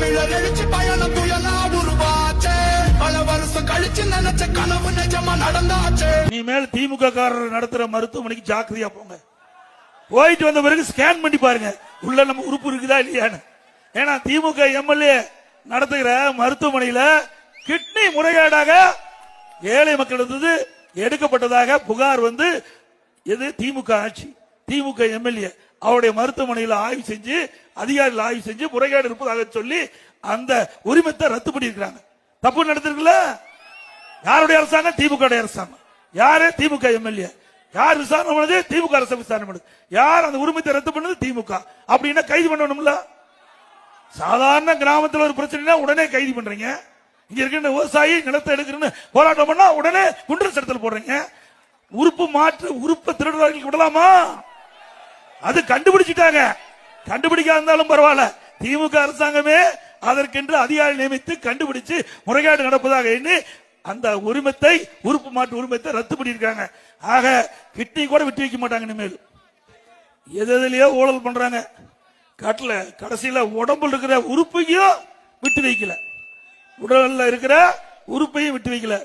தமிழர் எழுச்சி பயணம் புயலா உருவாச்சே, பல வருஷம் கழிச்சு நினைச்ச கனவு நிஜமா நடந்தாச்சு. இனிமேல் திமுக காரர் நடத்துற மருத்துவமனைக்கு ஜாக்கிரதையா போங்க. போயிட்டு வந்த பிறகு ஸ்கேன் பண்ணி பாருங்க உள்ள நம்ம உறுப்பு இருக்குதா இல்லையான்னு. ஏன்னா திமுக எம்எல்ஏ நடத்துகிற மருத்துவமனையில கிட்னி முறைகேடாக ஏழை மக்களிடத்து எடுக்கப்பட்டதாக புகார் வந்து எது திமுக ஆட்சி திமுக எம்எல்ஏ அவருடைய மருத்துவமனையில் ஆய்வு செஞ்சு அதிகாரிகள் ஆய்வு செஞ்சு முறைகேடு இருப்பதாக சொல்லி அந்த உரிமத்தை ரத்து பண்ணியிருக்கிறாங்க. தப்பு நடத்திருக்குல்ல. யாருடைய அரசாங்கம்? திமுக அரசாங்கம். யாரு? திமுக எம்எல்ஏ. யார் விசாரணை பண்ணது? திமுக அரசு விசாரணை பண்ணது. யார் அந்த உரிமத்தை ரத்து பண்ணது? திமுக. அப்படின்னா கைது பண்ணணும்ல. சாதாரண கிராமத்தில் ஒரு பிரச்சனை உடனே கைது பண்றீங்க. இங்க இருக்கின்ற விவசாயி நிலத்தை எடுக்கிறேன்னு போராட்டம் பண்ணா உடனே குண்டர் சட்டத்தில் போடுறீங்க. உறுப்பு மாற்று உறுப்பு திருடுறவர்களுக்கு விடலாமா? அது கண்டுபிடிச்சிட்டாங்க. கண்டுபிடிக்காத இருந்தாலும் பரவாயில்ல. திமுக அரசாங்கமே அதற்கென்று அதிகாரி நியமித்து கண்டுபிடிச்சு முறைகேடு நடப்பதாக எண்ணி அந்த உரிமத்தை உறுப்பு மாற்று உரிமத்தை ரத்து பண்ணியிருக்காங்க. ஆக கிட்னி கூட விட்டு வைக்க மாட்டாங்க. இனிமேல் எதுலயோ ஊழல் பண்றாங்க. காட்டுல கடைசியில உடம்புல இருக்கிற உறுப்பையும் விட்டு வைக்கல, உடல்ல இருக்கிற உறுப்பையும் விட்டு வைக்கல.